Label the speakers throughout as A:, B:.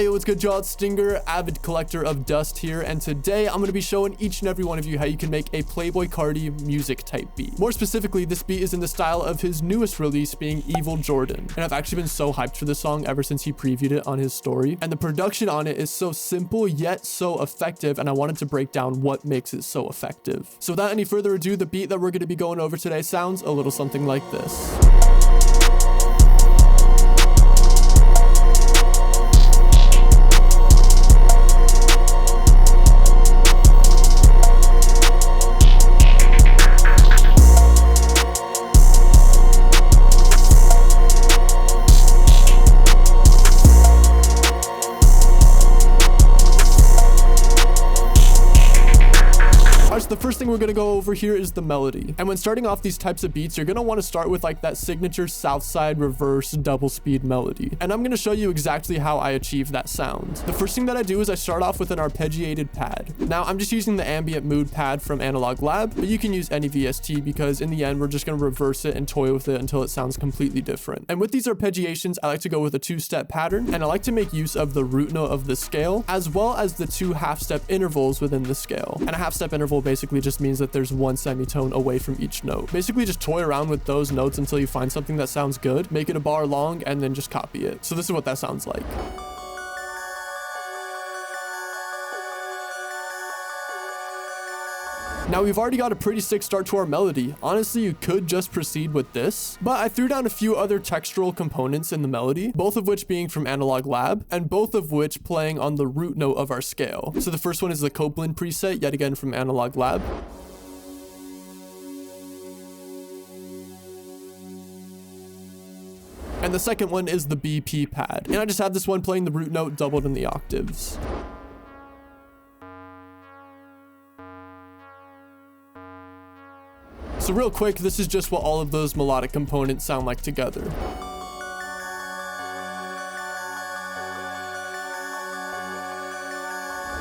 A: Hey, what's good, y'all? It's Stinger, avid collector of dust here, and today I'm going to be showing each and every one of you how you can make a Playboi Carti music type beat. More specifically, this beat is in the style of his newest release, being EVILJ0RDAN. And I've actually been so hyped for this song ever since he previewed it on his story. And the production on it is so simple yet so effective, and I wanted to break down what makes it so effective. So without any further ado, the beat that we're going to be going over today sounds a little something like this. The first thing we're going to go over here is the melody. And when starting off these types of beats, you're going to want to start with like that signature south side reverse double speed melody. And I'm going to show you exactly how I achieve that sound. The first thing that I do is I start off with an arpeggiated pad. Now I'm just using the ambient mood pad from Analog Lab, but you can use any VST because in the end, we're just going to reverse it and toy with it until it sounds completely different. And with these arpeggiations, I like to go with a two-step pattern, and I like to make use of the root note of the scale, as well as the two half-step intervals within the scale. And a half-step interval basically just means that there's one semitone away from each note. Basically just toy around with those notes until you find something that sounds good, make it a bar long, and then just copy it. So this is what that sounds like. Now we've already got a pretty sick start to our melody. Honestly, you could just proceed with this, but I threw down a few other textural components in the melody, both of which being from Analog Lab, and both of which playing on the root note of our scale. So the first one is the Cowbell preset, yet again from Analog Lab. And the second one is the BP pad. And I just have this one playing the root note doubled in the octaves. So real quick, this is just what all of those melodic components sound like together.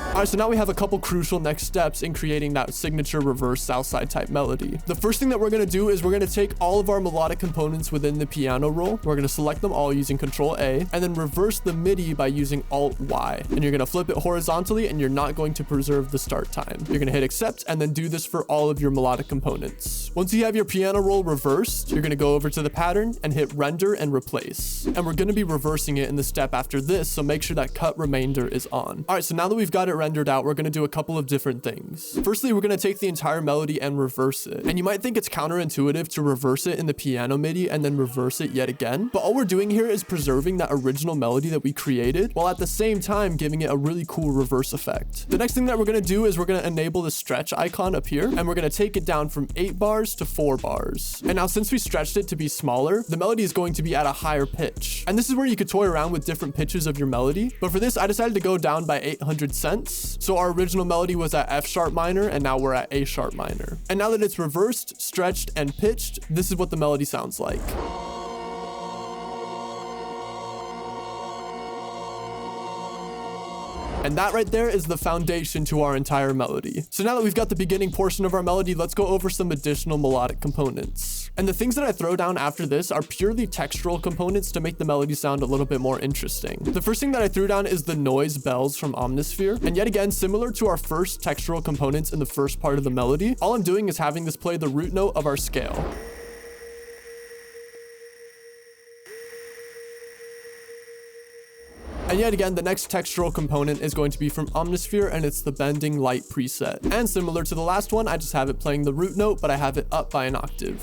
A: Alright, so now we have a couple crucial next steps in creating that signature reverse southside type melody. The first thing that we're going to do is we're going to take all of our melodic components within the piano roll. We're going to select them all using Control A and then reverse the MIDI by using Alt Y. And you're going to flip it horizontally and you're not going to preserve the start time. You're going to hit accept and then do this for all of your melodic components. Once you have your piano roll reversed, you're going to go over to the pattern and hit render and replace. And we're going to be reversing it in the step after this, so make sure that cut remainder is on. Alright, so now that we've got it rendered out, we're going to do a couple of different things. Firstly, we're going to take the entire melody and reverse it. And you might think it's counterintuitive to reverse it in the piano MIDI and then reverse it yet again. But all we're doing here is preserving that original melody that we created, while at the same time giving it a really cool reverse effect. The next thing that we're going to do is we're going to enable the stretch icon up here, and we're going to take it down from 8 bars to 4 bars. And now since we stretched it to be smaller, the melody is going to be at a higher pitch. And this is where you could toy around with different pitches of your melody. But for this, I decided to go down by 800 cents. So our original melody was at F sharp minor, and now we're at A sharp minor. And now that it's reversed, stretched, and pitched, this is what the melody sounds like. And that right there is the foundation to our entire melody. So now that we've got the beginning portion of our melody, let's go over some additional melodic components. And the things that I throw down after this are purely textural components to make the melody sound a little bit more interesting. The first thing that I threw down is the noise bells from Omnisphere. And yet again, similar to our first textural components in the first part of the melody, all I'm doing is having this play the root note of our scale. And yet again, the next textural component is going to be from Omnisphere, and it's the bending light preset. And similar to the last one, I just have it playing the root note, but I have it up by an octave.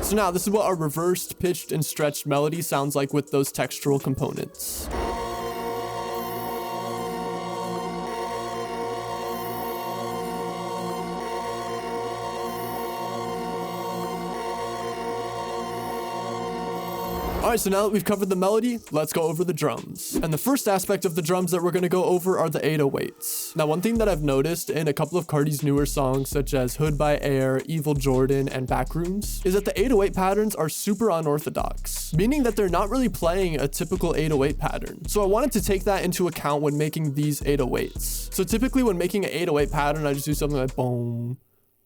A: So now this is what our reversed, pitched, and stretched melody sounds like with those textural components. Alright, so now that we've covered the melody, let's go over the drums. And the first aspect of the drums that we're going to go over are the 808s. Now, one thing that I've noticed in a couple of Carti's newer songs, such as Hood by Air, EVILJ0RDAN, and Backrooms, is that the 808 patterns are super unorthodox, meaning that they're not really playing a typical 808 pattern. So I wanted to take that into account when making these 808s. So typically when making an 808 pattern, I just do something like boom,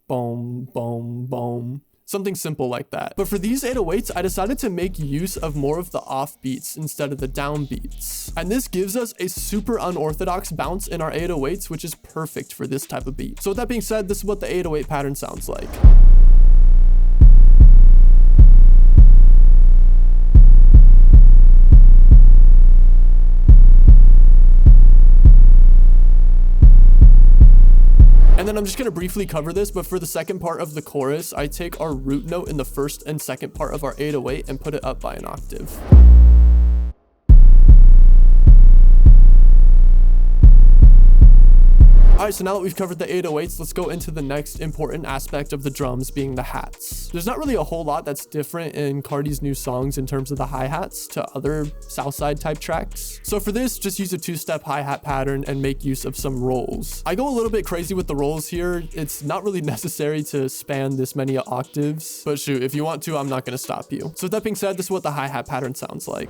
A: boom, boom, boom. Something simple like that. But for these 808s, I decided to make use of more of the off beats instead of the down beats. And this gives us a super unorthodox bounce in our 808s, which is perfect for this type of beat. So with that being said, this is what the 808 pattern sounds like. And then I'm just going to briefly cover this, but for the second part of the chorus, I take our root note in the first and second part of our 808 and put it up by an octave. Alright, so now that we've covered the 808s, let's go into the next important aspect of the drums, being the hats. There's not really a whole lot that's different in Carti's new songs in terms of the hi-hats to other Southside type tracks. So for this, just use a two-step hi-hat pattern and make use of some rolls. I go a little bit crazy with the rolls here. It's not really necessary to span this many octaves, but shoot, if you want to, I'm not going to stop you. So with that being said, this is what the hi-hat pattern sounds like.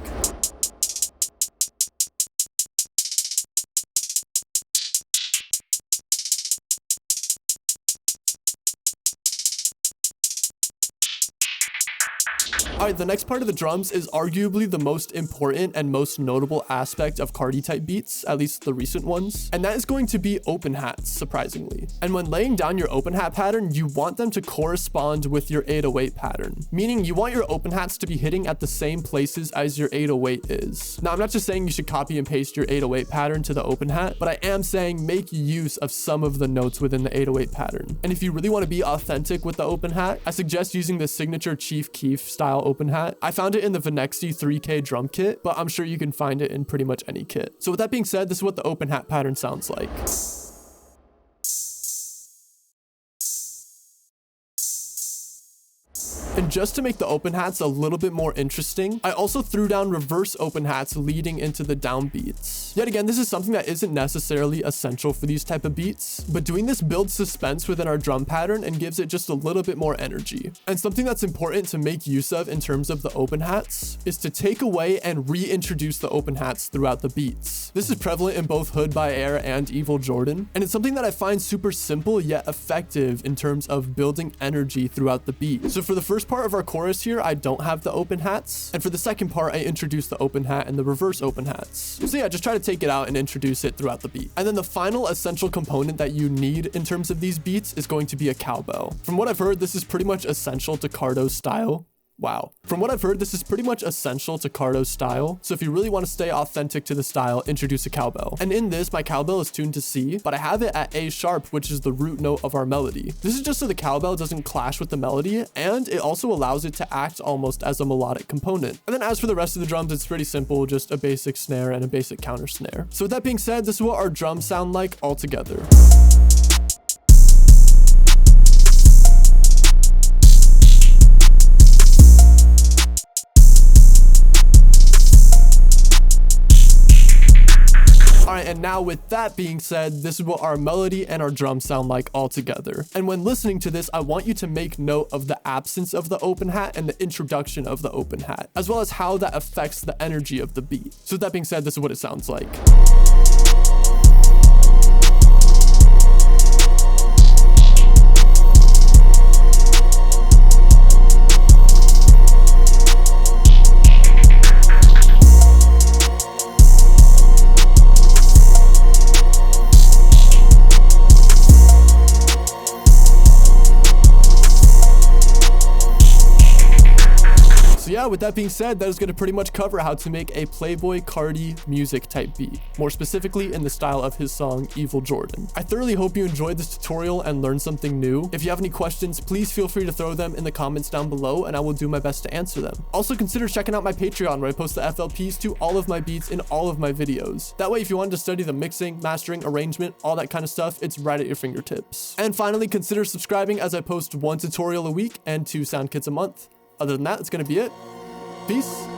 A: Alright, the next part of the drums is arguably the most important and most notable aspect of Carti type beats, at least the recent ones, and that is going to be open hats, surprisingly. And when laying down your open hat pattern, you want them to correspond with your 808 pattern, meaning you want your open hats to be hitting at the same places as your 808 is. Now, I'm not just saying you should copy and paste your 808 pattern to the open hat, but I am saying make use of some of the notes within the 808 pattern. And if you really want to be authentic with the open hat, I suggest using the signature Chief Keef style open hat. I found it in the Venexi 3K drum kit, but I'm sure you can find it in pretty much any kit. So with that being said, this is what the open hat pattern sounds like. And just to make the open hats a little bit more interesting, I also threw down reverse open hats leading into the down beats. Yet again, this is something that isn't necessarily essential for these type of beats, but doing this builds suspense within our drum pattern and gives it just a little bit more energy. And something that's important to make use of in terms of the open hats is to take away and reintroduce the open hats throughout the beats. This is prevalent in both Hood by Air and EVILJ0RDAN, and it's something that I find super simple yet effective in terms of building energy throughout the beat. So for the first part of our chorus here, I don't have the open hats, and for the second part, I introduce the open hat and the reverse open hats. So yeah, just try to take it out and introduce it throughout the beat. And then the final essential component that you need in terms of these beats is going to be a cowbell. From what I've heard, this is pretty much essential to Carto's style. Wow. From what I've heard, this is pretty much essential to Carto's style. So if you really want to stay authentic to the style, introduce a cowbell. And in this, my cowbell is tuned to C, but I have it at A sharp, which is the root note of our melody. This is just so the cowbell doesn't clash with the melody, and it also allows it to act almost as a melodic component. And then as for the rest of the drums, it's pretty simple, just a basic snare and a basic counter snare. So with that being said, this is what our drums sound like all together. Alright, and now with that being said, this is what our melody and our drums sound like all together. And when listening to this, I want you to make note of the absence of the open hat and the introduction of the open hat, as well as how that affects the energy of the beat. So with that being said, this is what it sounds like. Yeah, with that being said, that is going to pretty much cover how to make a Playboi Carti music type beat, more specifically in the style of his song EVILJ0RDAN. I thoroughly hope you enjoyed this tutorial and learned something new. If you have any questions, please feel free to throw them in the comments down below and I will do my best to answer them. Also consider checking out my Patreon where I post the FLPs to all of my beats in all of my videos. That way, if you wanted to study the mixing, mastering, arrangement, all that kind of stuff, it's right at your fingertips. And finally, consider subscribing as I post 1 tutorial a week and 2 sound kits a month. Other than that, it's going to be it. Peace.